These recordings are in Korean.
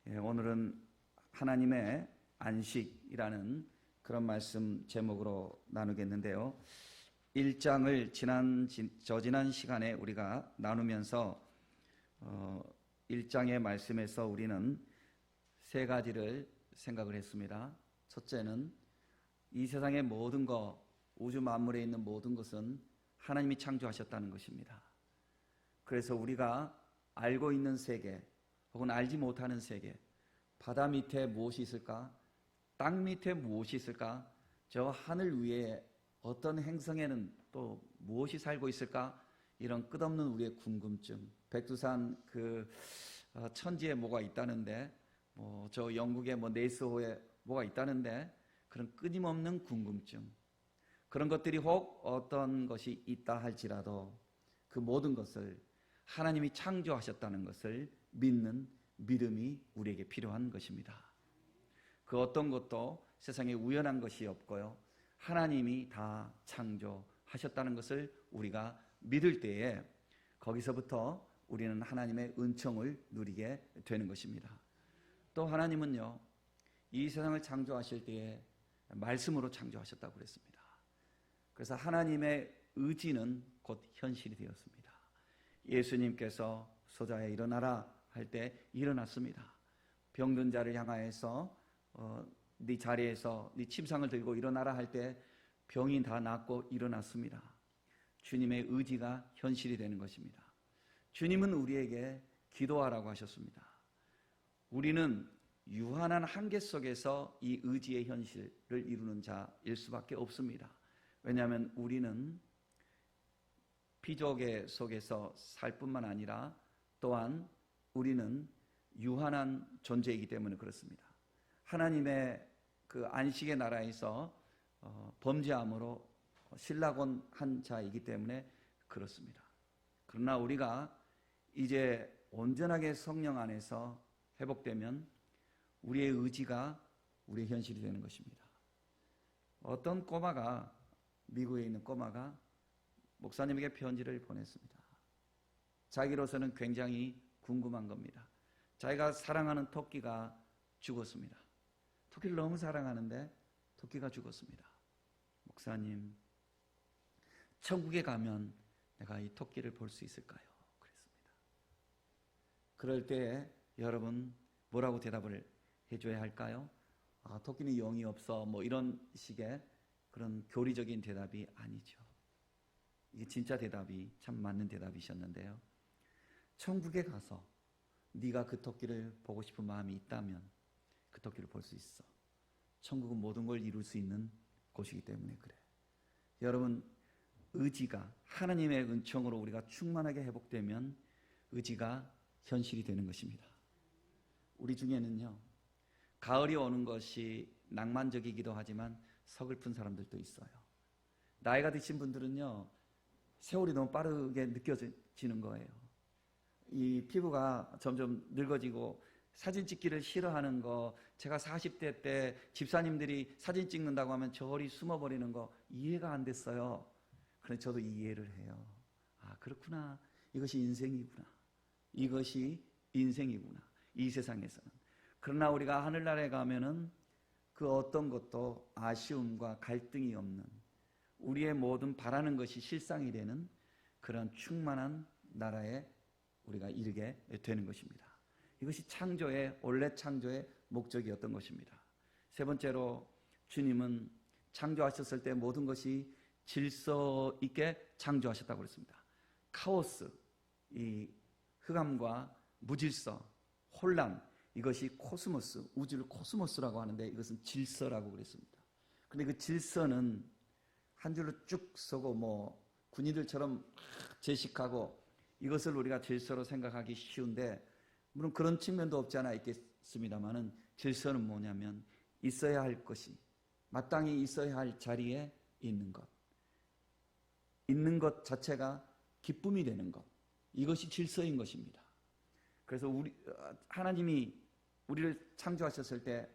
오늘은 하나님의 안식이라는 그런 말씀 제목으로 나누겠는데요. 1장을 지난 시간에 우리가 나누면서 1장의 말씀에서 우리는 세 가지를 생각을 했습니다. 첫째는 이 세상의 모든 것, 우주 만물에 있는 모든 것은 하나님이 창조하셨다는 것입니다. 그래서 우리가 알고 있는 세계 혹은 알지 못하는 세계, 바다 밑에 무엇이 있을까? 땅 밑에 무엇이 있을까? 저 하늘 위에 어떤 행성에는 또 무엇이 살고 있을까? 이런 끝없는 우리의 궁금증. 백두산 천지에 뭐가 있다는데, 저 영국의 네이스호에 뭐가 있다는데, 그런 끊임없는 궁금증. 그런 것들이 혹 어떤 것이 있다 할지라도 그 모든 것을 하나님이 창조하셨다는 것을 믿는 믿음이 우리에게 필요한 것입니다. 그 어떤 것도 세상에 우연한 것이 없고요. 하나님이 다 창조하셨다는 것을 우리가 믿을 때에 거기서부터 우리는 하나님의 은총을 누리게 되는 것입니다. 또 하나님은요, 이 세상을 창조하실 때에 말씀으로 창조하셨다고 그랬습니다. 그래서 하나님의 의지는 곧 현실이 되었습니다. 예수님께서 소자야 일어나라 할 때 일어났습니다. 병든 자를 향하여서 네 자리에서 네 침상을 들고 일어나라 할 때 병이 다 낫고 일어났습니다. 주님의 의지가 현실이 되는 것입니다. 주님은 우리에게 기도하라고 하셨습니다. 우리는 유한한 한계 속에서 이 의지의 현실을 이루는 자일 수밖에 없습니다. 왜냐하면 우리는 피조계 속에서 살 뿐만 아니라 또한 우리는 유한한 존재이기 때문에 그렇습니다. 하나님의 그 안식의 나라에서 범죄함으로 실락한 자이기 때문에 그렇습니다. 그러나 우리가 이제 온전하게 성령 안에서 회복되면 우리의 의지가 우리의 현실이 되는 것입니다. 어떤 꼬마가, 미국에 있는 꼬마가 목사님에게 편지를 보냈습니다. 자기로서는 굉장히 궁금한 겁니다. 자기가 사랑하는 토끼가 죽었습니다. 토끼를 너무 사랑하는데 토끼가 죽었습니다. 목사님, 천국에 가면 내가 이 토끼를 볼 수 있을까요? 그랬습니다. 그럴 때 여러분 뭐라고 대답을 해줘야 할까요? 토끼는 영이 없어, 이런 식의 그런 교리적인 대답이 아니죠. 이게 진짜 대답이 참 맞는 대답이셨는데요. 천국에 가서 네가 그 토끼를 보고 싶은 마음이 있다면 그 토끼를 볼 수 있어. 천국은 모든 걸 이룰 수 있는 곳이기 때문에 그래. 여러분, 의지가 하나님의 은총으로 우리가 충만하게 회복되면 의지가 현실이 되는 것입니다. 우리 중에는요, 가을이 오는 것이 낭만적이기도 하지만 서글픈 사람들도 있어요. 나이가 드신 분들은요, 세월이 너무 빠르게 느껴지는 거예요. 이 피부가 점점 늙어지고 사진 찍기를 싫어하는 거, 제가 40대 때 집사님들이 사진 찍는다고 하면 저리 숨어버리는 거 이해가 안 됐어요. 그런데 저도 이해를 해요. 그렇구나. 이것이 인생이구나. 이것이 인생이구나. 이 세상에서는. 그러나 우리가 하늘나라에 가면은 그 어떤 것도 아쉬움과 갈등이 없는, 우리의 모든 바라는 것이 실상이 되는 그런 충만한 나라에 우리가 이르게 되는 것입니다. 이것이 원래 창조의 목적이었던 것입니다. 세 번째로 주님은 창조하셨을 때 모든 것이 질서 있게 창조하셨다고 그랬습니다. 카오스, 이 흑암과 무질서, 혼란, 이것이 코스모스, 우주를 코스모스라고 하는데 이것은 질서라고 그랬습니다. 그런데 그 질서는 한 줄로 쭉 서고 군인들처럼 제식하고 이것을 우리가 질서로 생각하기 쉬운데, 물론 그런 측면도 없지 않아 있겠습니다만은 질서는 뭐냐면 있어야 할 것이 마땅히 있어야 할 자리에 있는 것 자체가 기쁨이 되는 것, 이것이 질서인 것입니다. 그래서 하나님이 우리를 창조하셨을 때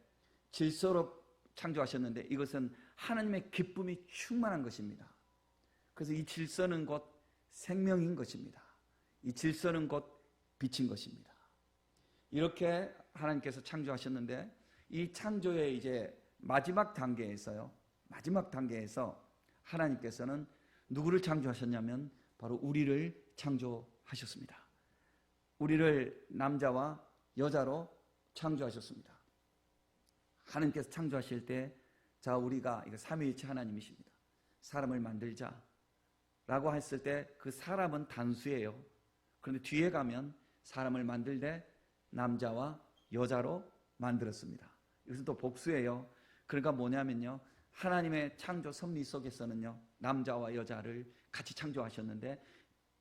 질서로 창조하셨는데 이것은 하나님의 기쁨이 충만한 것입니다. 그래서 이 질서는 곧 생명인 것입니다. 이 질서는 곧 빛인 것입니다. 이렇게 하나님께서 창조하셨는데 이 창조의 이제 마지막 단계에서 하나님께서는 누구를 창조하셨냐면 바로 우리를 창조하셨습니다. 우리를 남자와 여자로 창조하셨습니다. 하나님께서 창조하실 때 자, 우리가 이거 삼위일체 하나님이십니다. 사람을 만들자라고 했을 때 그 사람은 단수예요. 그런데 뒤에 가면 사람을 만들되 남자와 여자로 만들었습니다. 이것은 또 복수예요. 그러니까 뭐냐면요, 하나님의 창조 섭리 속에서는요, 남자와 여자를 같이 창조하셨는데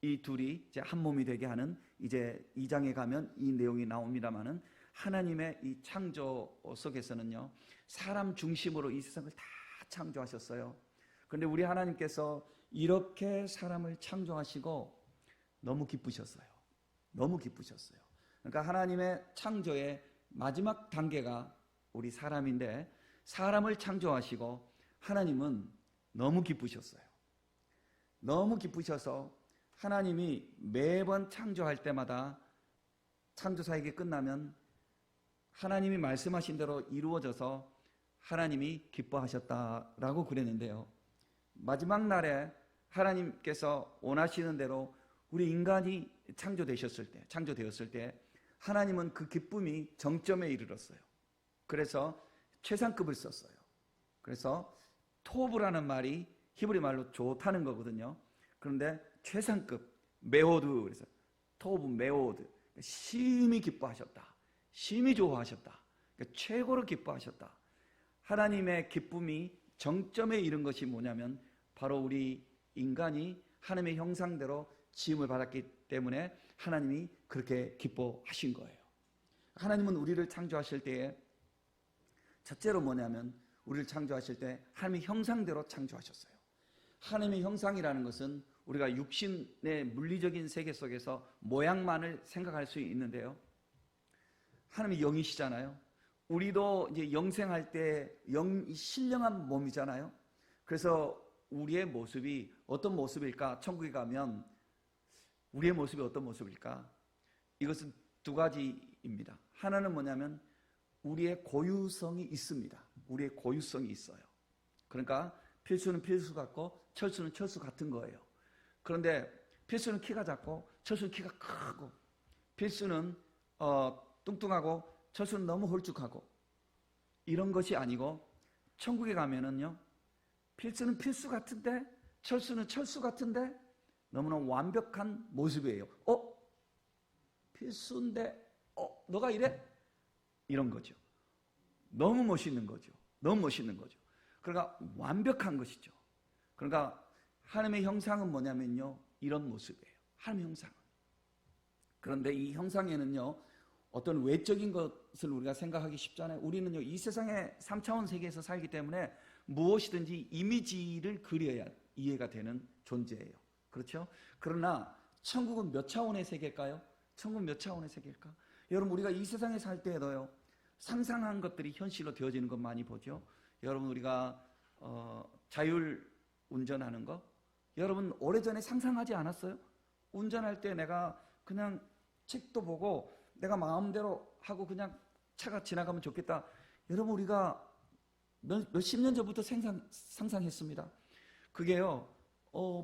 이 둘이 이제 한 몸이 되게 하는, 이제 2장에 가면 이 내용이 나옵니다만은, 하나님의 이 창조 속에서는요, 사람 중심으로 이 세상을 다 창조하셨어요. 그런데 우리 하나님께서 이렇게 사람을 창조하시고 너무 기쁘셨어요. 너무 기쁘셨어요. 그러니까 하나님의 창조의 마지막 단계가 우리 사람인데, 사람을 창조하시고 하나님은 너무 기쁘셨어요. 너무 기쁘셔서 하나님이 매번 창조할 때마다 창조사역이 끝나면 하나님이 말씀하신 대로 이루어져서 하나님이 기뻐하셨다라고 그랬는데요, 마지막 날에 하나님께서 원하시는 대로 우리 인간이 창조되었을 때 하나님은 그 기쁨이 정점에 이르렀어요. 그래서 최상급을 썼어요. 그래서 토브라는 말이 히브리 말로 좋다는 거거든요. 그런데 최상급, 메오드, 그래서 토브 메오드, 심히 기뻐하셨다, 심히 좋아하셨다, 그러니까 최고로 기뻐하셨다. 하나님의 기쁨이 정점에 이른 것이 뭐냐면 바로 우리 인간이 하나님의 형상대로 지음을 받았기 때문에 하나님이 그렇게 기뻐하신 거예요. 하나님은 우리를 창조하실 때에 첫째로 뭐냐면, 우리를 창조하실 때 하나님의 형상대로 창조하셨어요. 하나님의 형상이라는 것은 우리가 육신의 물리적인 세계 속에서 모양만을 생각할 수 있는데요, 하나님이 영이시잖아요. 우리도 이제 영생할 때 신령한 몸이잖아요. 그래서 우리의 모습이 어떤 모습일까? 천국에 가면 우리의 모습이 어떤 모습일까? 이것은 두 가지입니다. 하나는 뭐냐면 우리의 고유성이 있습니다. 우리의 고유성이 있어요. 그러니까 필수는 필수 같고 철수는 철수 같은 거예요. 그런데 필수는 키가 작고 철수는 키가 크고, 필수는 뚱뚱하고 철수는 너무 홀쭉하고, 이런 것이 아니고 천국에 가면은요, 필수는 필수 같은데 철수는 철수 같은데 너무나 완벽한 모습이에요. 필수인데 너가 이래? 이런 거죠. 너무 멋있는 거죠. 너무 멋있는 거죠. 그러니까 완벽한 것이죠. 그러니까 하나님의 형상은 뭐냐면요, 이런 모습이에요. 하나님의 형상은. 그런데 이 형상에는요, 어떤 외적인 것을 우리가 생각하기 쉽잖아요. 우리는요, 이 세상의 3차원 세계에서 살기 때문에 무엇이든지 이미지를 그려야 이해가 되는 존재예요. 그렇죠? 그러나 천국은 몇 차원의 세계일까요? 천국은 몇 차원의 세계일까? 여러분, 우리가 이 세상에 살 때에도요, 상상한 것들이 현실로 되어지는 것 많이 보죠. 여러분, 우리가 자율 운전하는 거, 여러분 오래전에 상상하지 않았어요? 운전할 때 내가 그냥 책도 보고 내가 마음대로 하고 그냥 차가 지나가면 좋겠다. 여러분, 우리가 몇십 년 전부터 상상했습니다. 그게요,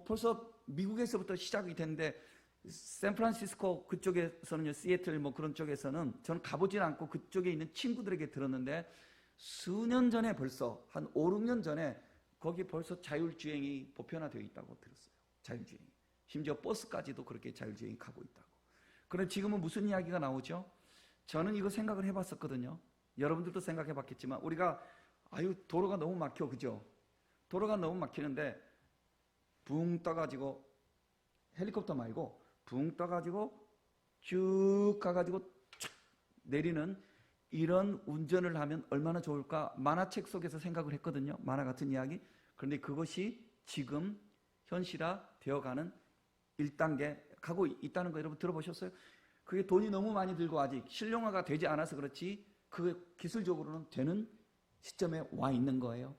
벌써 미국에서부터 시작이 됐는데, 샌프란시스코 그쪽에서는요, 시애틀 뭐 그런 쪽에서는 저는 가보진 않고 그쪽에 있는 친구들에게 들었는데, 수년 전에 벌써 한 5, 6년 전에 거기 벌써 자율주행이 보편화되어 있다고 들었어요. 자율주행이. 심지어 버스까지도 그렇게 자율주행이 가고 있다고. 그런데 지금은 무슨 이야기가 나오죠? 저는 이거 생각을 해봤었거든요. 여러분들도 생각해봤겠지만, 우리가 도로가 너무 막혀, 그죠? 도로가 너무 막히는데 붕 떠가지고, 헬리콥터 말고 붕 떠가지고 쭉 가가지고 촥 내리는 이런 운전을 하면 얼마나 좋을까? 만화책 속에서 생각을 했거든요. 만화 같은 이야기. 그런데 그것이 지금 현실화 되어가는 1단계 가고 있다는 거 여러분 들어보셨어요? 그게 돈이 너무 많이 들고 아직 실용화가 되지 않아서 그렇지, 그게 기술적으로는 되는 시점에 와 있는 거예요.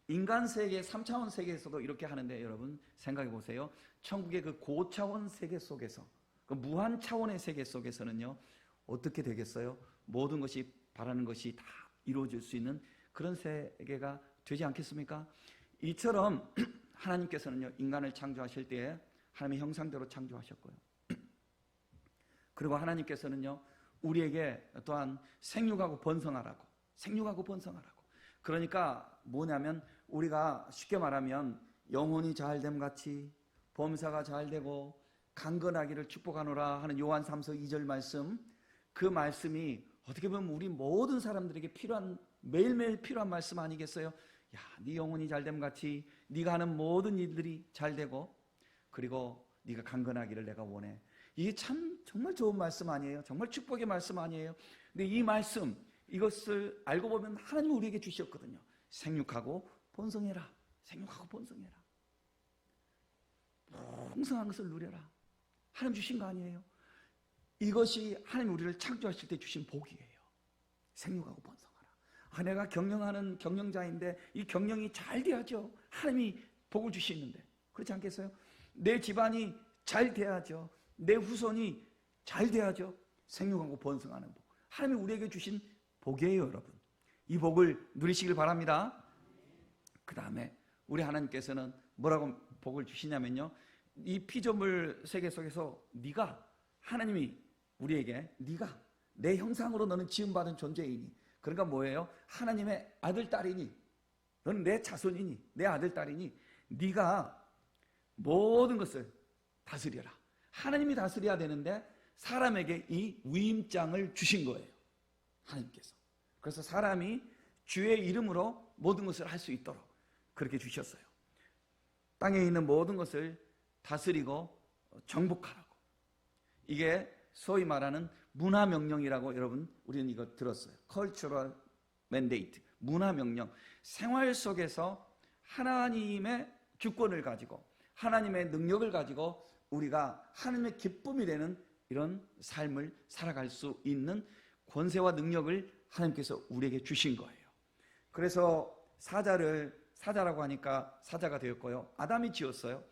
인간 세계 3차원 세계에서도 이렇게 하는데, 여러분 생각해 보세요. 천국의 그 고차원 세계 속에서, 그 무한 차원의 세계 속에서는요, 어떻게 되겠어요? 모든 것이 바라는 것이 다 이루어질 수 있는 그런 세계가 되지 않겠습니까? 이처럼 하나님께서는요, 인간을 창조하실 때에 하나님의 형상대로 창조하셨고요. 그리고 하나님께서는요, 우리에게 또한 생육하고 번성하라고, 생육하고 번성하라고. 그러니까 뭐냐면, 우리가 쉽게 말하면 영혼이 잘됨 같이 범사가 잘되고 강건하기를 축복하노라 하는 요한 3서 2절 말씀, 그 말씀이 어떻게 보면 우리 모든 사람들에게 필요한, 매일매일 필요한 말씀 아니겠어요? 야, 네 영혼이 잘됨 같이 네가 하는 모든 일들이 잘되고, 그리고 네가 강건하기를 내가 원해. 이게 참 정말 좋은 말씀 아니에요? 정말 축복의 말씀 아니에요? 근데 이 말씀, 이것을 알고 보면 하나님 우리에게 주셨거든요. 생육하고 번성해라. 생육하고 번성해라. 풍성한 것을 누려라. 하나님 주신 거 아니에요? 이것이 하나님 우리를 창조하실 때 주신 복이에요. 생육하고 번성하라. 내가 경영하는 경영자인데 이 경영이 잘 돼야죠. 하나님이 복을 주시는데, 그렇지 않겠어요? 내 집안이 잘 돼야죠. 내 후손이 잘 돼야죠. 생육하고 번성하는 복, 하나님이 우리에게 주신 복이에요, 여러분. 이 복을 누리시길 바랍니다. 그 다음에 우리 하나님께서는 뭐라고 복을 주시냐면요, 이 피조물 세계 속에서 네가, 하나님이 우리에게 네가 내 형상으로 너는 지음받은 존재이니, 그러니까 뭐예요? 하나님의 아들, 딸이니, 너는 내 자손이니, 내 아들, 딸이니 네가 모든 것을 다스려라. 하나님이 다스려야 되는데 사람에게 이 위임장을 주신 거예요, 하나님께서. 그래서 사람이 주의 이름으로 모든 것을 할 수 있도록 그렇게 주셨어요. 땅에 있는 모든 것을 다스리고 정복하라고. 이게 소위 말하는 문화명령이라고, 여러분 우리는 이거 들었어요. Cultural Mandate, 문화명령. 생활 속에서 하나님의 주권을 가지고 하나님의 능력을 가지고 우리가 하나님의 기쁨이 되는 이런 삶을 살아갈 수 있는 권세와 능력을 하나님께서 우리에게 주신 거예요. 그래서 사자라고 하니까 사자가 되었고요. 아담이 지었어요.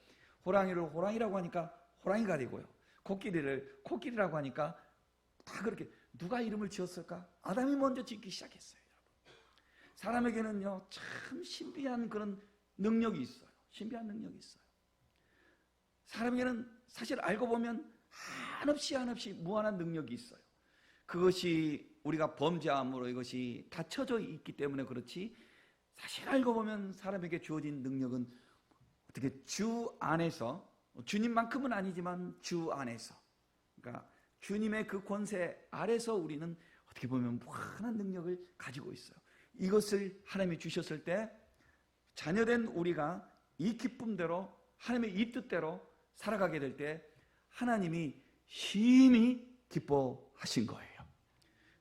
호랑이를 호랑이라고 하니까 호랑이가 되고요. 코끼리를 코끼리라고 하니까 다 그렇게. 누가 이름을 지었을까? 아담이 먼저 짓기 시작했어요, 여러분. 사람에게는요, 참 신비한 그런 능력이 있어요. 신비한 능력이 있어요. 사람에게는 사실 알고 보면 한없이 무한한 능력이 있어요. 그것이 우리가 범죄함으로 이것이 닫혀져 있기 때문에 그렇지, 사실 알고 보면 사람에게 주어진 능력은 어떻게 주 안에서, 주님만큼은 아니지만 주 안에서, 그러니까 주님의 그 권세 아래서 우리는 어떻게 보면 무한한 능력을 가지고 있어요. 이것을 하나님이 주셨을 때 자녀된 우리가 이 기쁨대로, 하나님의 이 뜻대로 살아가게 될 때 하나님이 심히 기뻐하신 거예요.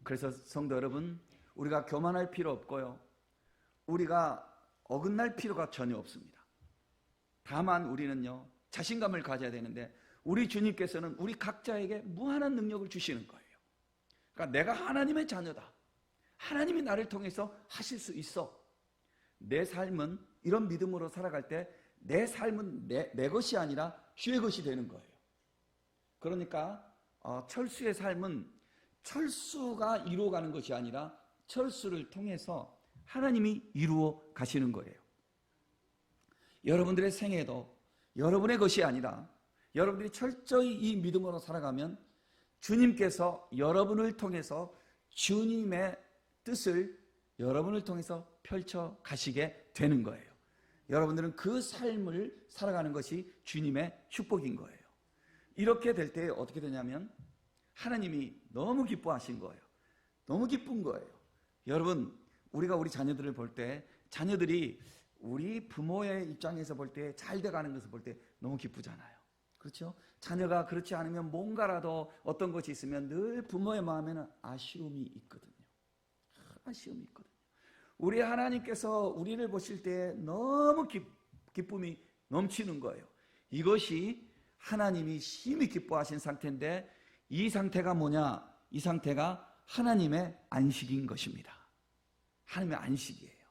그래서 성도 여러분, 우리가 교만할 필요 없고요, 우리가 어긋날 필요가 전혀 없습니다. 다만 우리는요, 자신감을 가져야 되는데, 우리 주님께서는 우리 각자에게 무한한 능력을 주시는 거예요. 그러니까 내가 하나님의 자녀다, 하나님이 나를 통해서 하실 수 있어. 내 삶은 이런 믿음으로 살아갈 때 내 삶은 내 것이 아니라 주의 것이 되는 거예요. 그러니까 철수의 삶은 철수가 이루어가는 것이 아니라 철수를 통해서 하나님이 이루어 가시는 거예요. 여러분들의 생애도 여러분의 것이 아니라 여러분들이 철저히 이 믿음으로 살아가면 주님께서 여러분을 통해서 주님의 뜻을 여러분을 통해서 펼쳐 가시게 되는 거예요. 여러분들은 그 삶을 살아가는 것이 주님의 축복인 거예요. 이렇게 될 때 어떻게 되냐면 하나님이 너무 기뻐하신 거예요. 너무 기쁜 거예요. 여러분, 우리가 우리 자녀들을 볼 때, 자녀들이 우리 부모의 입장에서 볼 때 잘 돼가는 것을 볼 때 너무 기쁘잖아요. 그렇죠? 자녀가 그렇지 않으면 뭔가라도 어떤 것이 있으면 늘 부모의 마음에는 아쉬움이 있거든요. 아쉬움이 있거든요. 우리 하나님께서 우리를 보실 때 너무 기쁨이 넘치는 거예요. 이것이 하나님이 심히 기뻐하신 상태인데, 이 상태가 뭐냐? 이 상태가 하나님의 안식인 것입니다. 하나님의 안식이에요.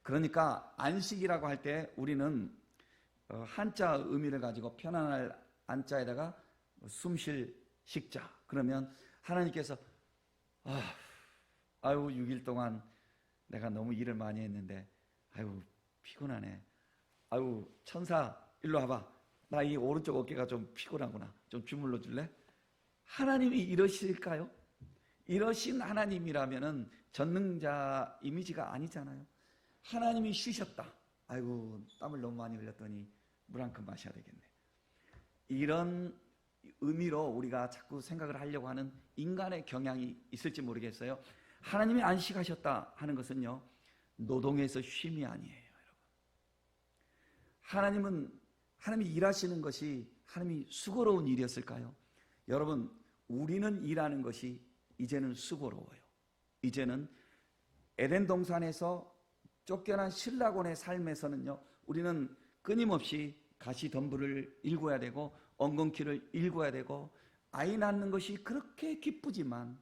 그러니까 안식이라고 할 때 우리는 한자 의미를 가지고 편안할 안자에다가 숨 쉴 식자, 그러면 하나님께서 아유 6일 동안 내가 너무 일을 많이 했는데 아유 피곤하네. 아유 천사 일로 와봐. 나 이 오른쪽 어깨가 좀 피곤하구나. 좀 주물러 줄래? 하나님이 이러실까요? 이러신 하나님이라면은 전능자 이미지가 아니잖아요. 하나님이 쉬셨다. 아이고 땀을 너무 많이 흘렸더니 물 한 컵 마셔야 되겠네. 이런 의미로 우리가 자꾸 생각을 하려고 하는 인간의 경향이 있을지 모르겠어요. 하나님이 안식하셨다 하는 것은요, 노동에서 쉼이 아니에요, 여러분. 하나님이 일하시는 것이 하나님이 수고로운 일이었을까요? 여러분, 우리는 일하는 것이 이제는 수고로워요. 이제는 에덴 동산에서 쫓겨난 신라곤의 삶에서는요, 우리는 끊임없이 가시덤불을 일궈야 되고 엉겅퀴를 일궈야 되고 아이 낳는 것이 그렇게 기쁘지만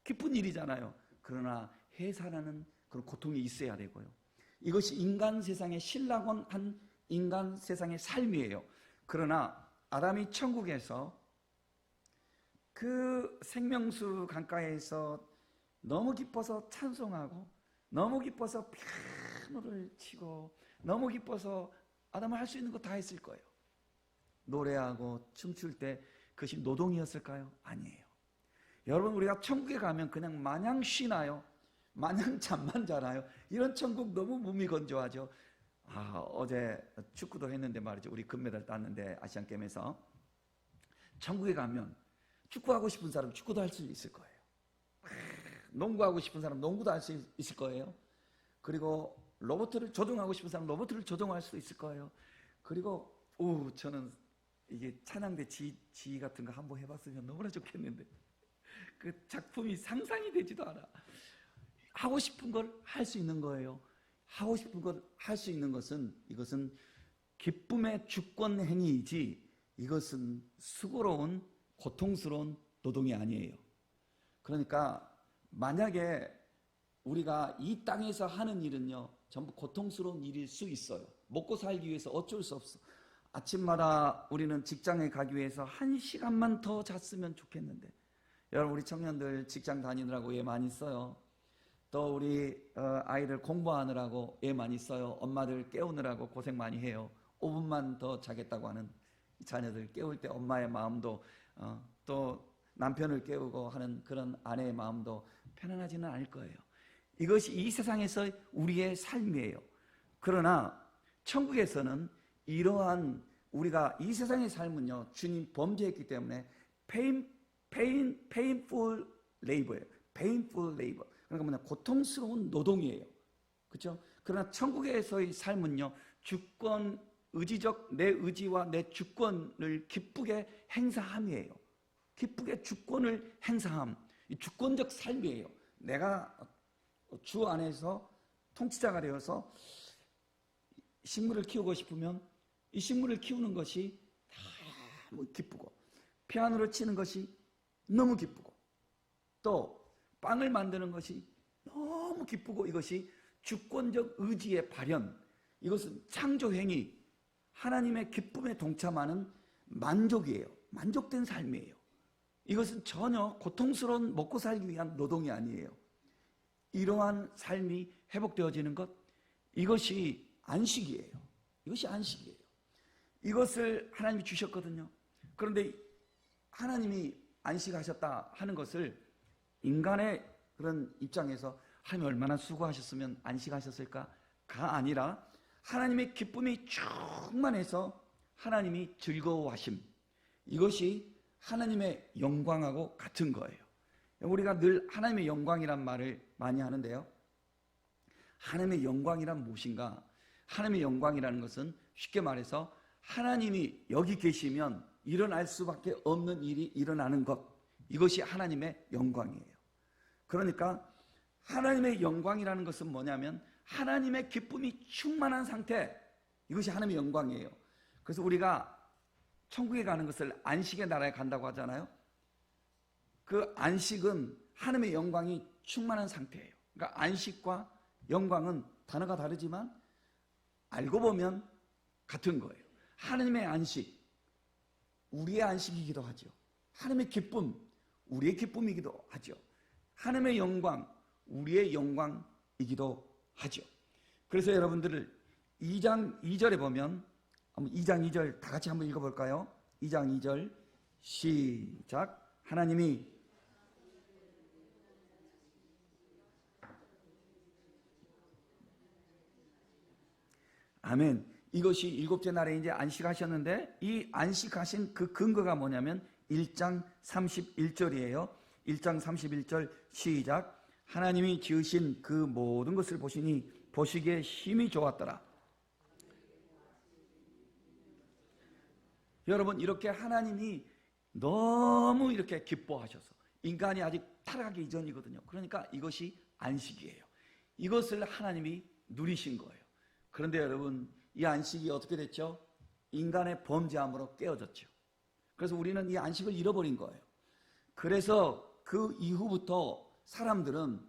기쁜 일이잖아요. 그러나 해산하는 그런 고통이 있어야 되고요. 이것이 인간 세상의 신라곤한 인간 세상의 삶이에요. 그러나 아담이 천국에서 그 생명수 강가에서 너무 기뻐서 찬송하고 너무 기뻐서 피아노를 치고 너무 기뻐서 아담은 할 수 있는 거 다 했을 거예요. 노래하고 춤출 때 그것이 노동이었을까요? 아니에요. 여러분, 우리가 천국에 가면 그냥 마냥 쉬나요? 마냥 잠만 자나요? 이런 천국 너무 무미건조하죠. 어제 축구도 했는데 말이죠. 우리 금메달 땄는데 아시안게임에서 천국에 가면 축구하고 싶은 사람 축구도 할 수 있을 거예요. 농구하고 싶은 사람 농구도 할 수 있을 거예요. 그리고 로봇을 조종하고 싶은 사람 로봇을 조종할 수 있을 거예요. 그리고 저는 이게 찬양대 지 같은 거 한번 해봤으면 너무나 좋겠는데 그 작품이 상상이 되지도 않아. 하고 싶은 걸 할 수 있는 거예요. 하고 싶은 걸 할 수 있는 것은 이것은 기쁨의 주권 행위이지 이것은 수고로운 고통스러운 노동이 아니에요. 그러니까 만약에 우리가 이 땅에서 하는 일은요 전부 고통스러운 일일 수 있어요. 먹고 살기 위해서 어쩔 수 없어. 아침마다 우리는 직장에 가기 위해서 1시간만 더 잤으면 좋겠는데 여러분 우리 청년들 직장 다니느라고 애 많이 써요. 또 우리 아이들 공부하느라고 애 많이 써요. 엄마들 깨우느라고 고생 많이 해요. 5분만 더 자겠다고 하는 자녀들 깨울 때 엄마의 마음도 또 남편을 깨우고 하는 그런 아내의 마음도 편안하지는 않을 거예요. 이것이 이 세상에서 우리의 삶이에요. 그러나 천국에서는 이러한 우리가 이 세상의 삶은요 주님 범죄했기 때문에 painful labor예요. painful labor. 그러니까 뭐냐 고통스러운 노동이에요. 그렇죠? 그러나 천국에서의 삶은요 주권 의지적 내 의지와 내 주권을 기쁘게 행사함이에요. 기쁘게 주권을 행사함. 이 주권적 삶이에요. 내가 주 안에서 통치자가 되어서 식물을 키우고 싶으면 이 식물을 키우는 것이 너무 기쁘고 피아노를 치는 것이 너무 기쁘고 또 빵을 만드는 것이 너무 기쁘고 이것이 주권적 의지의 발현, 이것은 창조행위, 하나님의 기쁨에 동참하는 만족이에요. 만족된 삶이에요. 이것은 전혀 고통스러운 먹고 살기 위한 노동이 아니에요. 이러한 삶이 회복되어지는 것, 이것이 안식이에요. 이것이 안식이에요. 이것을 하나님이 주셨거든요. 그런데 하나님이 안식하셨다 하는 것을 인간의 그런 입장에서 하나님 얼마나 수고하셨으면 안식하셨을까가 아니라 하나님의 기쁨이 충만해서 하나님이 즐거워하심, 이것이 하나님의 영광하고 같은 거예요. 우리가 늘 하나님의 영광이란 말을 많이 하는데요, 하나님의 영광이란 무엇인가? 하나님의 영광이라는 것은 쉽게 말해서 하나님이 여기 계시면 일어날 수밖에 없는 일이 일어나는 것, 이것이 하나님의 영광이에요. 그러니까 하나님의 영광이라는 것은 뭐냐면 하나님의 기쁨이 충만한 상태, 이것이 하나님의 영광이에요. 그래서 우리가 천국에 가는 것을 안식의 나라에 간다고 하잖아요. 그 안식은 하나님의 영광이 충만한 상태예요. 그러니까 안식과 영광은 단어가 다르지만 알고 보면 같은 거예요. 하나님의 안식, 우리의 안식이기도 하죠. 하나님의 기쁨, 우리의 기쁨이기도 하죠. 하나님의 영광, 우리의 영광이기도 하죠. 그래서 여러분들을 2장 2절에 보면 2장 2절 다 같이 한번 읽어볼까요? 2장 2절 시작. 하나님이 아멘. 이것이 일곱째 날에 이제 안식하셨는데 이 안식하신 그 근거가 뭐냐면 1장 31절이에요. 1장 31절 시작. 하나님이 지으신 그 모든 것을 보시니 보시기에 힘이 좋았더라. 여러분, 이렇게 하나님이 너무 이렇게 기뻐하셔서, 인간이 아직 타락하기 이전이거든요. 그러니까 이것이 안식이에요. 이것을 하나님이 누리신 거예요. 그런데 여러분, 이 안식이 어떻게 됐죠? 인간의 범죄함으로 깨어졌죠. 그래서 우리는 이 안식을 잃어버린 거예요. 그래서 그 이후부터 사람들은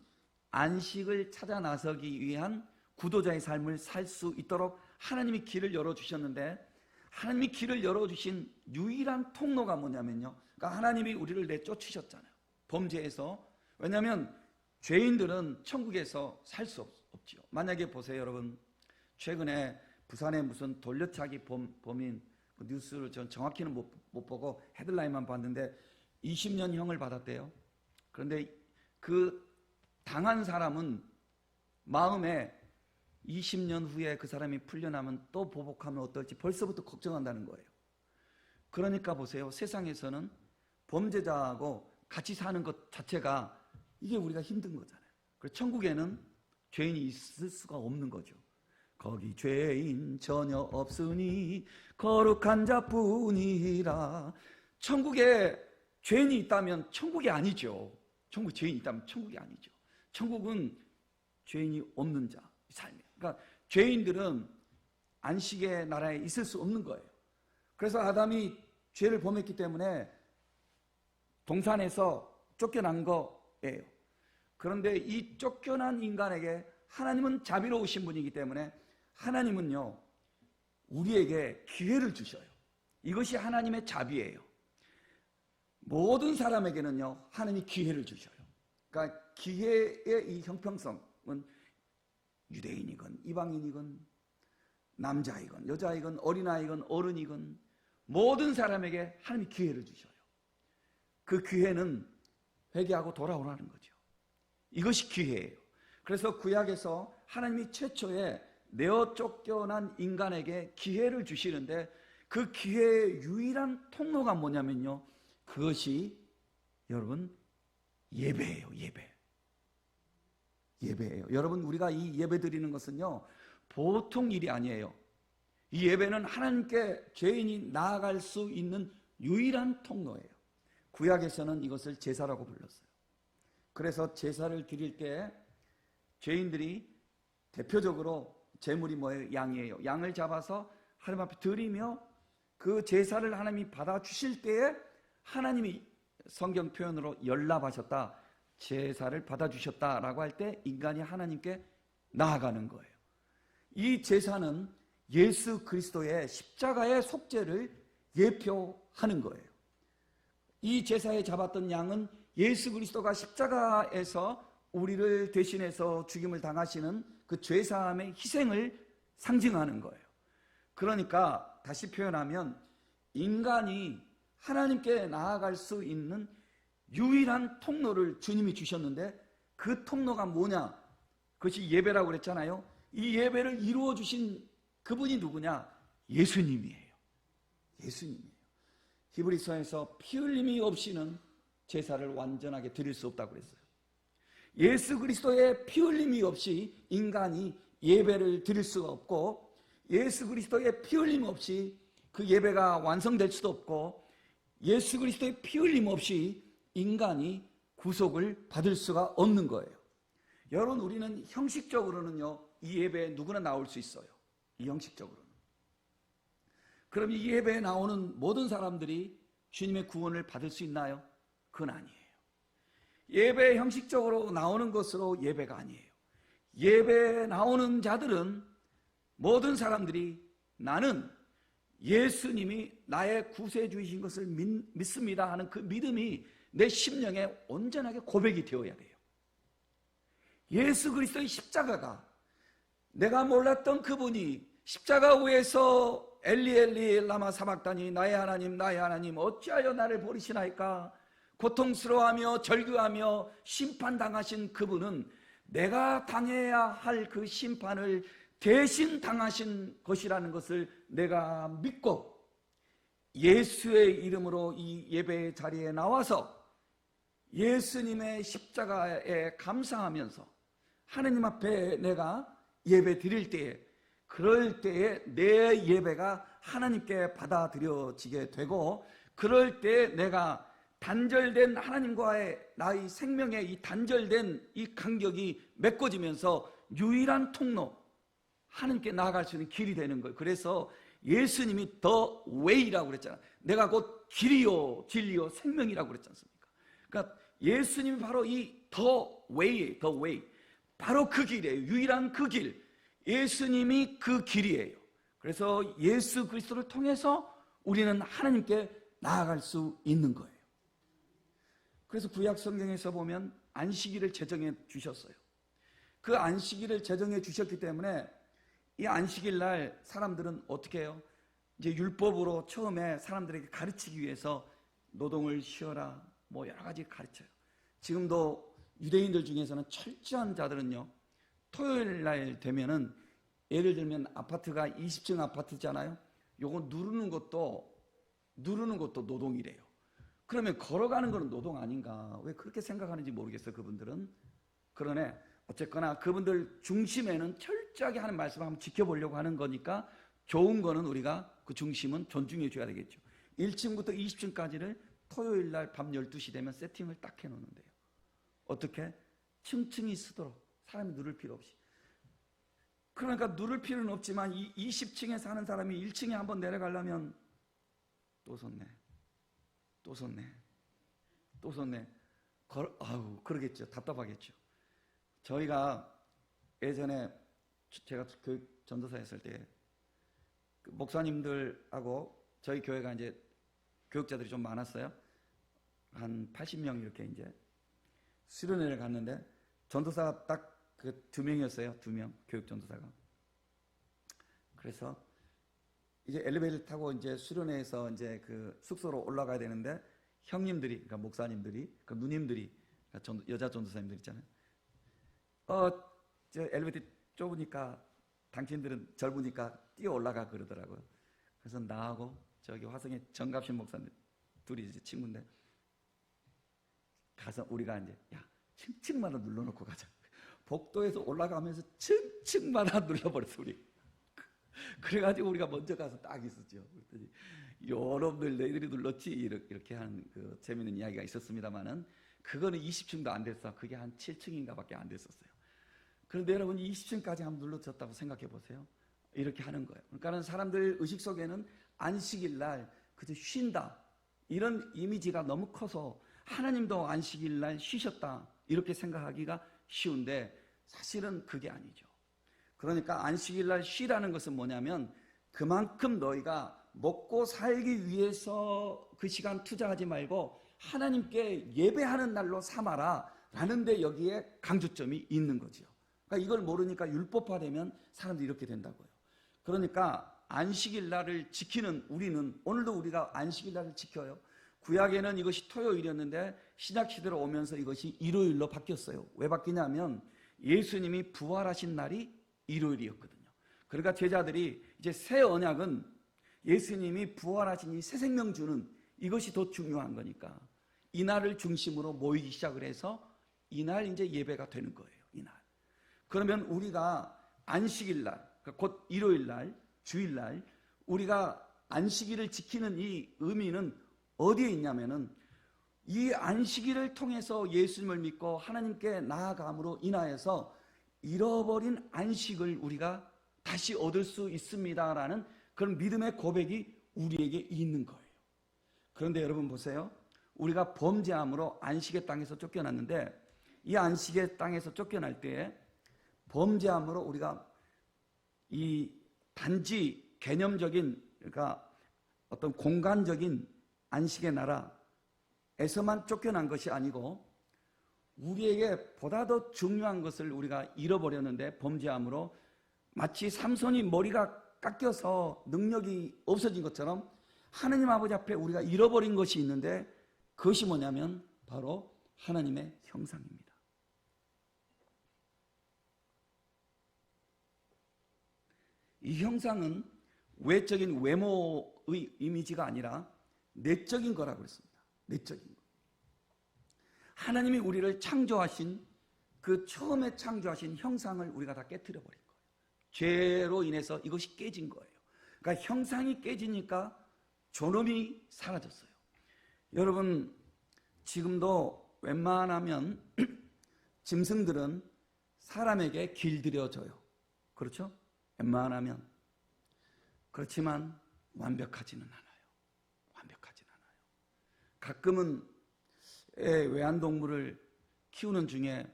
안식을 찾아 나서기 위한 구도자의 삶을 살 수 있도록 하나님이 길을 열어주셨는데, 하나님이 길을 열어주신 유일한 통로가 뭐냐면요, 그러니까 하나님이 우리를 내쫓으셨잖아요, 범죄에서. 왜냐하면 죄인들은 천국에서 살 수 없지요. 만약에 보세요, 여러분, 최근에 부산에 무슨 돌려차기 범인 뉴스를 전 정확히는 못 보고 헤드라인만 봤는데 20년형을 받았대요. 그런데 그 당한 사람은 마음에 20년 후에 그 사람이 풀려나면 또 보복하면 어떨지 벌써부터 걱정한다는 거예요. 그러니까 보세요, 세상에서는 범죄자하고 같이 사는 것 자체가 이게 우리가 힘든 거잖아요. 그래서 천국에는 죄인이 있을 수가 없는 거죠. 거기 죄인 전혀 없으니 거룩한 자뿐이라. 천국에 죄인이 있다면 천국이 아니죠. 천국 죄인이 있다면 천국이 아니죠. 천국은 죄인이 없는 자 삶이에요. 그러니까 죄인들은 안식의 나라에 있을 수 없는 거예요. 그래서 아담이 죄를 범했기 때문에 동산에서 쫓겨난 거예요. 그런데 이 쫓겨난 인간에게 하나님은 자비로우신 분이기 때문에 하나님은요, 우리에게 기회를 주셔요. 이것이 하나님의 자비예요. 모든 사람에게는요, 하나님이 기회를 주셔요. 그러니까 기회의 이 형평성은 유대인이건 이방인이건 남자이건 여자이건 어린아이건 어른이건 모든 사람에게 하나님이 기회를 주셔요. 그 기회는 회개하고 돌아오라는 거죠. 이것이 기회예요. 그래서 구약에서 하나님이 최초에 내어 쫓겨난 인간에게 기회를 주시는데, 그 기회의 유일한 통로가 뭐냐면요, 그것이 여러분 예배예요. 예배예요. 여러분, 우리가 이 예배 드리는 것은요, 보통 일이 아니에요. 이 예배는 하나님께 죄인이 나아갈 수 있는 유일한 통로예요. 구약에서는 이것을 제사라고 불렀어요. 그래서 제사를 드릴 때 죄인들이 대표적으로 제물이 뭐예요? 양이에요. 양을 잡아서 하나님 앞에 드리며 그 제사를 하나님이 받아주실 때에 하나님이 성경 표현으로 연락하셨다, 제사를 받아주셨다라고 할 때 인간이 하나님께 나아가는 거예요. 이 제사는 예수 그리스도의 십자가의 속죄를 예표하는 거예요. 이 제사에 잡았던 양은 예수 그리스도가 십자가에서 우리를 대신해서 죽임을 당하시는 그 죄사함의 희생을 상징하는 거예요. 그러니까 다시 표현하면 인간이 하나님께 나아갈 수 있는 유일한 통로를 주님이 주셨는데, 그 통로가 뭐냐? 그것이 예배라고 그랬잖아요. 이 예배를 이루어 주신 그분이 누구냐? 예수님이에요. 예수님이에요. 히브리서에서 피 흘림이 없이는 제사를 완전하게 드릴 수 없다고 그랬어요. 예수 그리스도의 피 흘림이 없이 인간이 예배를 드릴 수가 없고, 예수 그리스도의 피 흘림 없이 그 예배가 완성될 수도 없고, 예수 그리스도의 피 흘림 없이 인간이 구속을 받을 수가 없는 거예요. 여러분, 우리는 형식적으로는요, 이 예배에 누구나 나올 수 있어요. 이 형식적으로는. 그럼 이 예배에 나오는 모든 사람들이 주님의 구원을 받을 수 있나요? 그건 아니에요. 예배에 형식적으로 나오는 것으로 예배가 아니에요. 예배에 나오는 자들은 모든 사람들이 나는 예수님이 나의 구세주이신 것을 믿습니다 하는 그 믿음이 내 심령에 온전하게 고백이 되어야 돼요. 예수 그리스도의 십자가가, 내가 몰랐던 그분이 십자가 위에서 엘리 엘리 라마 사박다니, 나의 하나님 어찌하여 나를 버리시나이까 고통스러워하며 절규하며 심판당하신 그분은 내가 당해야 할 그 심판을 대신 당하신 것이라는 것을 내가 믿고 예수의 이름으로 이 예배 자리에 나와서 예수님의 십자가에 감사하면서 하느님 앞에 내가 예배 드릴 때에, 그럴 때에 내 예배가 하나님께 받아들여지게 되고, 그럴 때 내가 단절된 하나님과의 나의 생명의 이 단절된 이 간격이 맺어지면서 유일한 통로, 하나님께 나아갈 수 있는 길이 되는 거예요. 그래서 예수님이 더 웨이라고 그랬잖아요. 내가 곧 길이요 진리요 생명이라고 그랬지 않습니까? 그러니까 예수님이 바로 이 더 웨이예요. 더 웨이, 바로 그 길이에요. 유일한 그 길, 예수님이 그 길이에요. 그래서 예수 그리스도를 통해서 우리는 하나님께 나아갈 수 있는 거예요. 그래서 구약 성경에서 보면 안식일을 제정해 주셨어요. 그 안식일을 제정해 주셨기 때문에 이 안식일 날 사람들은 어떻게 해요? 이제 율법으로 처음에 사람들에게 가르치기 위해서 노동을 쉬어라, 뭐 여러 가지 가르쳐요. 지금도 유대인들 중에서는 철저한 자들은요, 토요일 날 되면은, 예를 들면 아파트가 20층 아파트잖아요. 요거 누르는 것도 노동이래요. 그러면 걸어가는 거는 노동 아닌가? 왜 그렇게 생각하는지 모르겠어요, 그분들은. 그러네. 어쨌거나 그분들 중심에는 철저하게 하는 말씀을 한번 지켜보려고 하는 거니까 좋은 거는 우리가 그 중심은 존중해 줘야 되겠죠. 1층부터 20층까지를 토요일 날 밤 12시 되면 세팅을 딱 해놓는데요. 어떻게? 층층이 쓰도록, 사람이 누를 필요 없이. 그러니까 누를 필요는 없지만 이 20층에 사는 사람이 1층에 한번 내려가려면 또 섰네. 아우, 그러겠죠. 답답하겠죠. 저희가 예전에 제가 교육 전도사 했을 때 그 목사님들하고 저희 교회가 이제 교육자들이 좀 많았어요. 한 80명 이렇게 이제 수련회를 갔는데 전도사가 딱 그 2명이었어요. 2명 교육 전도사가. 그래서 이제 엘리베이터를 타고 이제 수련회에서 이제 그 숙소로 올라가야 되는데 형님들이, 그러니까 목사님들이, 그 누님들이, 그러니까 여자 전도사님들 있잖아요. 저 엘리베이터 좁으니까 당신들은 젊으니까 뛰어 올라가 그러더라고요. 그래서 나하고 저기 화성의 정갑신 목사님 둘이 이제 친구인데 가서 우리가 이제 야, 층층마다 눌러놓고 가자. 복도에서 올라가면서 층층마다 눌러버렸어 우리. 그래가지고 우리가 먼저 가서 딱 있었죠. 그랬더니 여러분들 너희들이 눌렀지 이렇게 하는 그 재밌는 이야기가 있었습니다만은 그거는 20층도 안 됐어. 그게 한 7층인가밖에 안 됐었어요. 그런데 여러분 20층까지 한번 눌러졌다고 생각해 보세요. 이렇게 하는 거예요. 그러니까는 사람들 의식 속에는 안식일 날 그저 쉰다 이런 이미지가 너무 커서 하나님도 안식일 날 쉬셨다 이렇게 생각하기가 쉬운데 사실은 그게 아니죠. 그러니까 안식일 날 쉬라는 것은 뭐냐면 그만큼 너희가 먹고 살기 위해서 그 시간 투자하지 말고 하나님께 예배하는 날로 삼아라 라는 데 여기에 강조점이 있는 거죠. 그러니까 이걸 모르니까 율법화되면 사람들이 이렇게 된다고요. 그러니까 안식일 날을 지키는 우리는, 오늘도 우리가 안식일 날을 지켜요. 구약에는 이것이 토요일이었는데 신약 시대로 오면서 이것이 일요일로 바뀌었어요. 왜 바뀌냐면 예수님이 부활하신 날이 일요일이었거든요. 그러니까 제자들이 이제 새 언약은 예수님이 부활하신 이 새 생명 주는 이것이 더 중요한 거니까 이날을 중심으로 모이기 시작을 해서 이날 이제 예배가 되는 거예요. 이날. 그러면 우리가 안식일 날, 곧 일요일 날, 주일 날 우리가 안식일을 지키는 이 의미는 어디에 있냐면은 이 안식일을 통해서 예수님을 믿고 하나님께 나아감으로 인하여서 잃어버린 안식을 우리가 다시 얻을 수 있습니다라는 그런 믿음의 고백이 우리에게 있는 거예요. 그런데 여러분 보세요. 우리가 범죄함으로 안식의 땅에서 쫓겨났는데 이 안식의 땅에서 쫓겨날 때에 범죄함으로 우리가 이 단지 개념적인, 그러니까 어떤 공간적인 안식의 나라에서만 쫓겨난 것이 아니고 우리에게 보다 더 중요한 것을 우리가 잃어버렸는데 범죄함으로 마치 삼손이 머리가 깎여서 능력이 없어진 것처럼 하나님 아버지 앞에 우리가 잃어버린 것이 있는데 그것이 뭐냐면 바로 하나님의 형상입니다. 이 형상은 외적인 외모의 이미지가 아니라 내적인 거라고 했습니다. 내적인 거. 하나님이 우리를 창조하신 그 처음에 창조하신 형상을 우리가 다 깨트려 버린 거예요. 죄로 인해서 이것이 깨진 거예요. 그러니까 형상이 깨지니까 존엄이 사라졌어요. 여러분, 지금도 웬만하면 짐승들은 사람에게 길들여져요. 그렇죠? 웬만하면. 그렇지만 완벽하지는 않아요. 완벽하지는 않아요. 가끔은 외환동물을 키우는 중에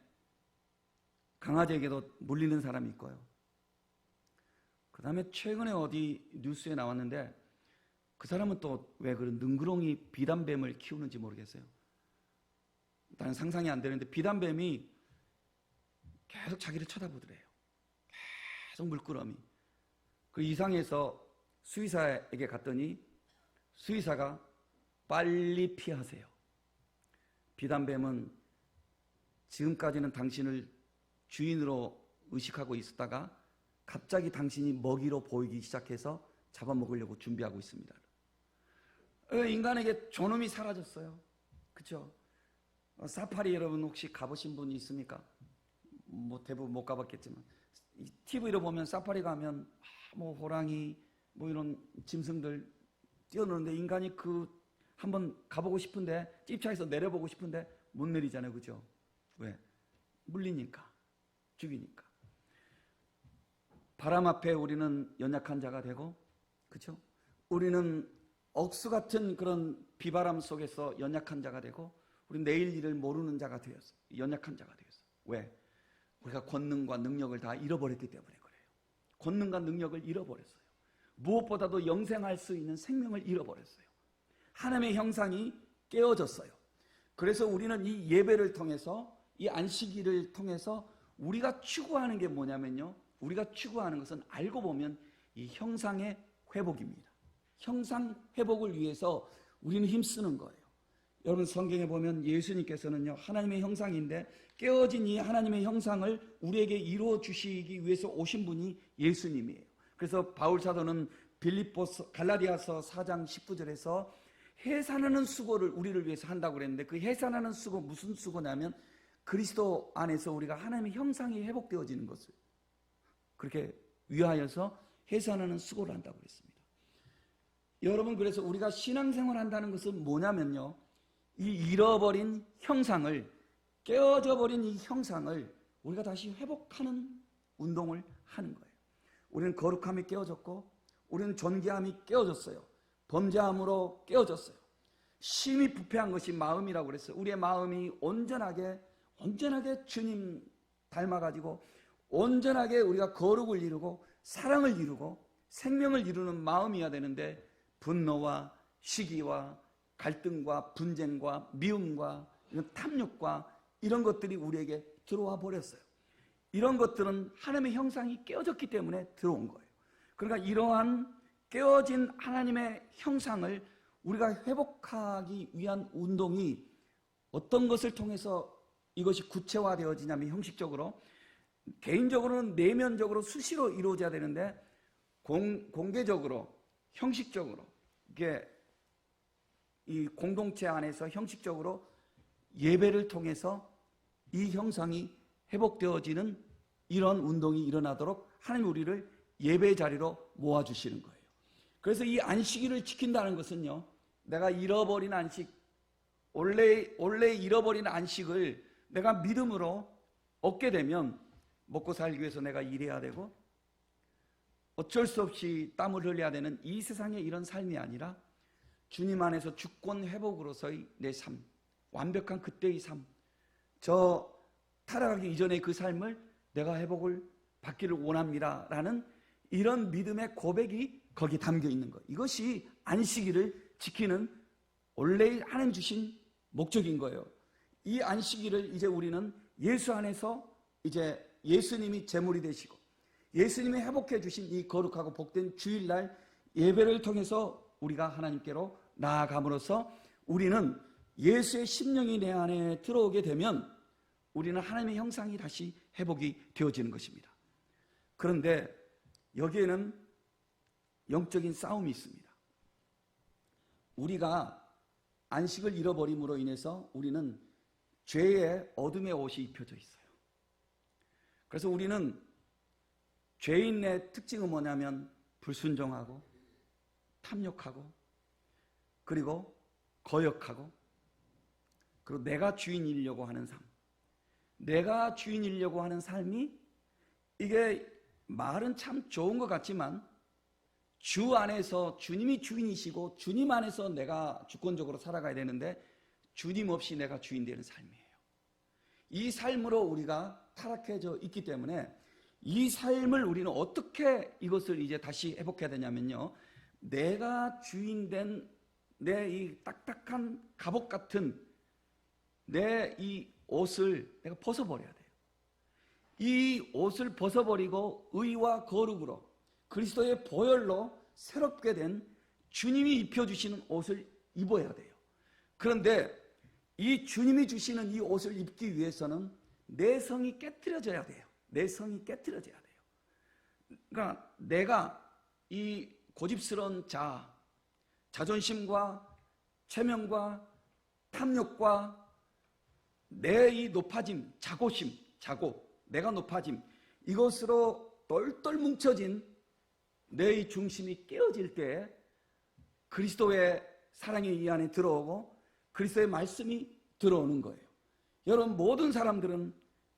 강아지에게도 물리는 사람이 있고요. 그 다음에 최근에 어디 뉴스에 나왔는데 그 사람은 또 왜 그런 능구렁이 비단뱀을 키우는지 모르겠어요. 나는 상상이 안 되는데 비단뱀이 계속 자기를 쳐다보더래요. 계속 물끄러미. 그 이상해서 수의사에게 갔더니 수의사가 빨리 피하세요. 비단뱀은 지금까지는 당신을 주인으로 의식하고 있었다가 갑자기 당신이 먹이로 보이기 시작해서 잡아먹으려고 준비하고 있습니다. 인간에게 존엄이 사라졌어요. 그렇죠? 사파리 여러분 혹시 가보신 분이 있습니까? 뭐 대부분 못 가봤겠지만 TV로 보면 사파리 가면 뭐 호랑이 뭐 이런 짐승들 뛰어노는데 인간이 그 한번 가보고 싶은데 집차에서 내려보고 싶은데 못 내리잖아요. 그죠? 왜? 물리니까. 죽이니까. 바람 앞에 우리는 연약한 자가 되고, 그죠? 우리는 억수 같은 그런 비바람 속에서 연약한 자가 되고, 우리 내일 일을 모르는 자가 되었어. 연약한 자가 되었어. 왜? 우리가 권능과 능력을 다 잃어버렸기 때문에 그래요. 권능과 능력을 잃어버렸어요. 무엇보다도 영생할 수 있는 생명을 잃어버렸어요. 하나님의 형상이 깨어졌어요. 그래서 우리는 이 예배를 통해서, 이 안식일을 통해서 우리가 추구하는 게 뭐냐면요. 우리가 추구하는 것은 알고 보면 이 형상의 회복입니다. 형상 회복을 위해서 우리는 힘쓰는 거예요. 여러분 성경에 보면 예수님께서는요. 하나님의 형상인데 깨어진 이 하나님의 형상을 우리에게 이루어 주시기 위해서 오신 분이 예수님이에요. 그래서 바울 사도는 빌립보서 갈라디아서 4장 19절에서 해산하는 수고를 우리를 위해서 한다고 그랬는데 그 해산하는 수고 무슨 수고냐면 그리스도 안에서 우리가 하나님의 형상이 회복되어지는 것을 그렇게 위하여서 해산하는 수고를 한다고 그랬습니다. 여러분 그래서 우리가 신앙생활 한다는 것은 뭐냐면요. 이 잃어버린 형상을 깨어져 버린 이 형상을 우리가 다시 회복하는 운동을 하는 거예요. 우리는 거룩함이 깨어졌고 우리는 존귀함이 깨어졌어요. 범죄함으로 깨어졌어요. 심히 부패한 것이 마음이라고 그랬어요. 우리의 마음이 온전하게 주님 닮아가지고 온전하게 우리가 거룩을 이루고 사랑을 이루고 생명을 이루는 마음이어야 되는데 분노와 시기와 갈등과 분쟁과 미움과 이런 탐욕과 이런 것들이 우리에게 들어와 버렸어요. 이런 것들은 하나님의 형상이 깨어졌기 때문에 들어온 거예요. 그러니까 이러한 깨어진 하나님의 형상을 우리가 회복하기 위한 운동이 어떤 것을 통해서 이것이 구체화되어지냐면 형식적으로 개인적으로는 내면적으로 수시로 이루어져야 되는데 공개적으로 형식적으로 이게 이 공동체 안에서 형식적으로 예배를 통해서 이 형상이 회복되어지는 이런 운동이 일어나도록 하나님 우리를 예배 자리로 모아주시는 거예요. 그래서 이 안식일을 지킨다는 것은요. 내가 잃어버린 안식, 원래 잃어버린 안식을 내가 믿음으로 얻게 되면 먹고 살기 위해서 내가 일해야 되고 어쩔 수 없이 땀을 흘려야 되는 이 세상의 이런 삶이 아니라 주님 안에서 주권 회복으로서의 내 삶, 완벽한 그때의 삶, 저 타락하기 이전의 그 삶을 내가 회복을 받기를 원합니다 라는 이런 믿음의 고백이 거기에 담겨 있는 거예요. 이것이 안식일을 지키는 원래 하나님 주신 목적인 거예요. 이 안식일을 이제 우리는 예수 안에서 이제 예수님이 제물이 되시고 예수님이 회복해 주신 이 거룩하고 복된 주일날 예배를 통해서 우리가 하나님께로 나아감으로써 우리는 예수의 심령이 내 안에 들어오게 되면 우리는 하나님의 형상이 다시 회복이 되어지는 것입니다. 그런데 여기에는 영적인 싸움이 있습니다. 우리가 안식을 잃어버림으로 인해서 우리는 죄의 어둠의 옷이 입혀져 있어요. 그래서 우리는 죄인의 특징은 뭐냐면 불순종하고 탐욕하고 그리고 거역하고 그리고 내가 주인이려고 하는 삶. 내가 주인이려고 하는 삶이 이게 말은 참 좋은 것 같지만 주 안에서 주님이 주인이시고 주님 안에서 내가 주권적으로 살아가야 되는데 주님 없이 내가 주인 되는 삶이에요. 이 삶으로 우리가 타락해져 있기 때문에 이 삶을 우리는 어떻게 이것을 이제 다시 회복해야 되냐면요. 내가 주인된 내 이 딱딱한 갑옷 같은 내 이 옷을 내가 벗어버려야 돼요. 이 옷을 벗어버리고 의와 거룩으로 그리스도의 보혈로 새롭게 된 주님이 입혀주시는 옷을 입어야 돼요. 그런데 이 주님이 주시는 이 옷을 입기 위해서는 내 성이 깨트려져야 돼요. 내 성이 깨트려져야 돼요. 그러니까 내가 이 고집스러운 자존심과 체면과 탐욕과 내 이 높아짐, 내가 높아짐, 이것으로 똘똘 뭉쳐진 내 이 중심이 깨어질 때 그리스도의 사랑이 이 안에 들어오고 그리스도의 말씀이 들어오는 거예요. 여러분 모든 사람들은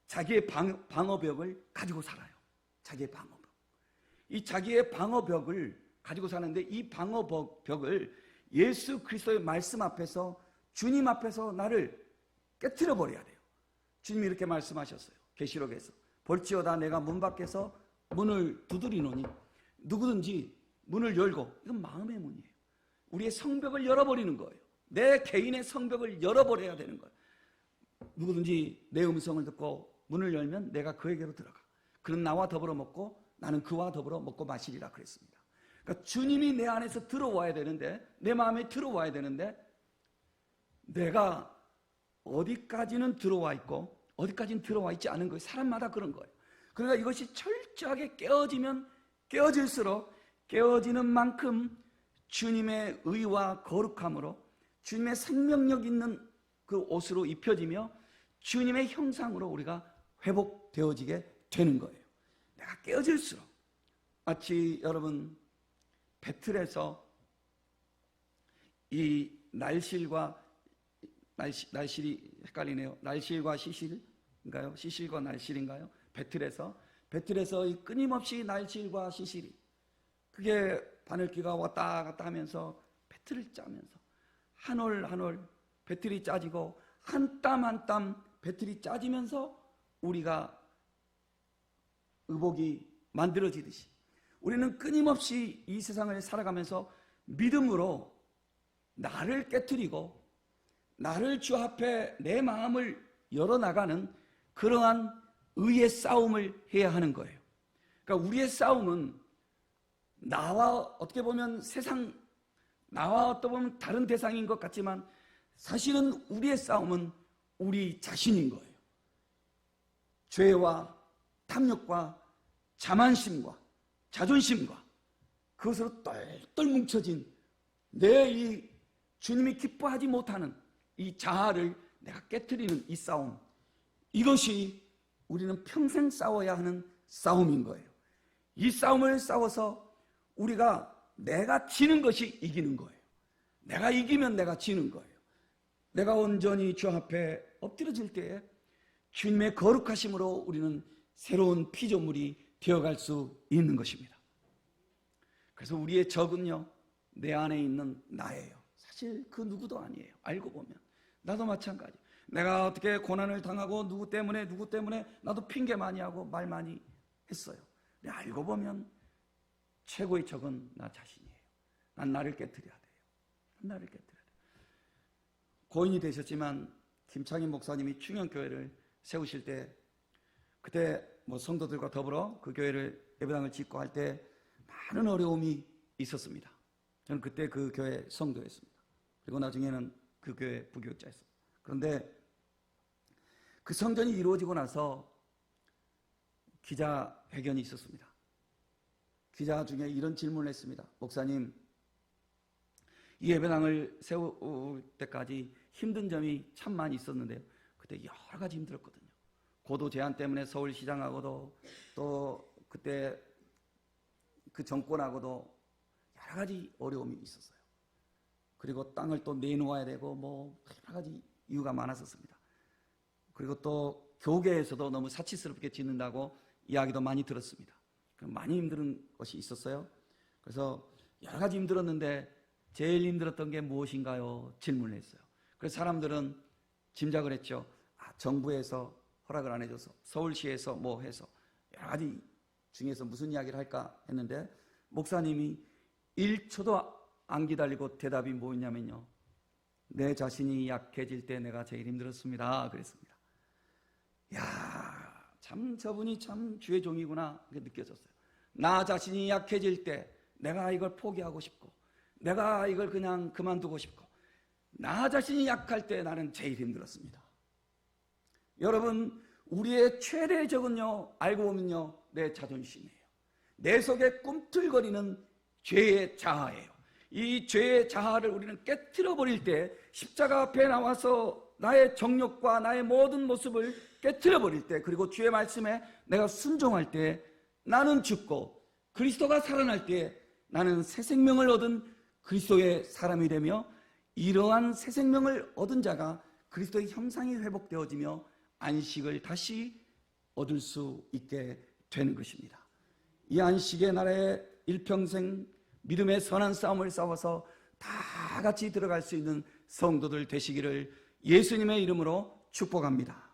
자기의 방어벽을 가지고 살아요. 자기의 방어벽. 이 자기의 방어벽을 가지고 사는데 이 방어벽을 예수 그리스도의 말씀 앞에서 주님 앞에서 나를 깨트려 버려야 돼요. 주님이 이렇게 말씀하셨어요. 계시록에서 볼지어다 내가 문 밖에서 문을 두드리노니 누구든지 문을 열고, 이건 마음의 문이에요. 우리의 성벽을 열어버리는 거예요. 내 개인의 성벽을 열어버려야 되는 거예요. 누구든지 내 음성을 듣고 문을 열면 내가 그에게로 들어가. 그는 나와 더불어 먹고 나는 그와 더불어 먹고 마시리라 그랬습니다. 그러니까 주님이 내 안에서 들어와야 되는데, 내 마음에 들어와야 되는데 내가 어디까지는 들어와 있고 어디까지는 들어와 있지 않은 거예요. 사람마다 그런 거예요. 그러니까 이것이 철저하게 깨어지면 깨어질수록 깨어지는 만큼 주님의 의와 거룩함으로 주님의 생명력 있는 그 옷으로 입혀지며 주님의 형상으로 우리가 회복되어지게 되는 거예요. 내가 깨어질수록. 마치 여러분 배틀에서 이 날실과 날실이 헷갈리네요. 날실과 시실인가요? 시실과 날실인가요? 배틀에서 이 끊임없이 날실과 시실이, 그게 바늘귀가 왔다 갔다 하면서 배틀을 짜면서 한 올 한 올 배틀이 짜지고 한 땀 한 땀 배틀이 짜지면서 우리가 의복이 만들어지듯이 우리는 끊임없이 이 세상을 살아가면서 믿음으로 나를 깨트리고 나를 주 앞에 내 마음을 열어나가는 그러한 의의 싸움을 해야 하는 거예요. 그러니까 우리의 싸움은 나와 어떻게 보면 나와 어떻게 보면 다른 대상인 것 같지만 사실은 우리의 싸움은 우리 자신인 거예요. 죄와 탐욕과 자만심과 자존심과 그것으로 똘똘 뭉쳐진 내 이 주님이 기뻐하지 못하는 이 자아를 내가 깨트리는 이 싸움, 이것이 우리는 평생 싸워야 하는 싸움인 거예요. 이 싸움을 싸워서 우리가 내가 지는 것이 이기는 거예요. 내가 이기면 내가 지는 거예요. 내가 온전히 주 앞에 엎드려질 때에 주님의 거룩하심으로 우리는 새로운 피조물이 되어갈 수 있는 것입니다. 그래서 우리의 적은요, 내 안에 있는 나예요. 사실 그 누구도 아니에요. 알고 보면 나도 마찬가지. 내가 어떻게 고난을 당하고 누구 때문에 나도 핑계 많이 하고 말 많이 했어요. 근데 알고 보면 최고의 적은 나 자신이에요. 난 나를 깨트려야 돼요. 나를 깨트려야 돼요. 고인이 되셨지만 김창인 목사님이 충영교회를 세우실 때 그때 뭐 성도들과 더불어 그 교회를 예배당을 짓고 할 때 많은 어려움이 있었습니다. 저는 그때 그 교회 성도였습니다. 그리고 나중에는 그 교회 부교육자였습니다. 그런데 그 성전이 이루어지고 나서 기자회견이 있었습니다. 기자 중에 이런 질문을 했습니다. 목사님, 이 예배당을 세울 때까지 힘든 점이 참 많이 있었는데요. 그때 여러 가지 힘들었거든요. 고도 제한 때문에 서울시장하고도 또 그때 그 정권하고도 여러 가지 어려움이 있었어요. 그리고 땅을 또 내놓아야 되고 뭐 여러 가지 이유가 많았었습니다. 그리고 또 교계에서도 너무 사치스럽게 짓는다고 이야기도 많이 들었습니다. 많이 힘든 것이 있었어요. 그래서 여러 가지 힘들었는데 제일 힘들었던 게 무엇인가요? 질문을 했어요. 그래서 사람들은 짐작을 했죠. 정부에서 허락을 안 해줘서, 서울시에서 뭐 해서 여러 가지 중에서 무슨 이야기를 할까 했는데 목사님이 1초도 안 기다리고 대답이 뭐였냐면요, 내 자신이 약해질 때 내가 제일 힘들었습니다. 그랬습니다. 야, 참 저분이 참 주의 종이구나 그게 느껴졌어요. 나 자신이 약해질 때 내가 이걸 포기하고 싶고 내가 이걸 그냥 그만두고 싶고 나 자신이 약할 때 나는 제일 힘들었습니다. 여러분, 우리의 최대의 적은요, 알고 보면요, 내 자존심이에요. 내 속에 꿈틀거리는 죄의 자아예요. 이 죄의 자아를 우리는 깨트려 버릴 때, 십자가 앞에 나와서 나의 정욕과 나의 모든 모습을 깨트려 버릴 때, 그리고 주의 말씀에 내가 순종할 때 나는 죽고 그리스도가 살아날 때 나는 새 생명을 얻은 그리스도의 사람이 되며, 이러한 새 생명을 얻은 자가 그리스도의 형상이 회복되어지며 안식을 다시 얻을 수 있게 되는 것입니다. 이 안식의 날에 일평생 믿음의 선한 싸움을 싸워서 다 같이 들어갈 수 있는 성도들 되시기를 예수님의 이름으로 축복합니다.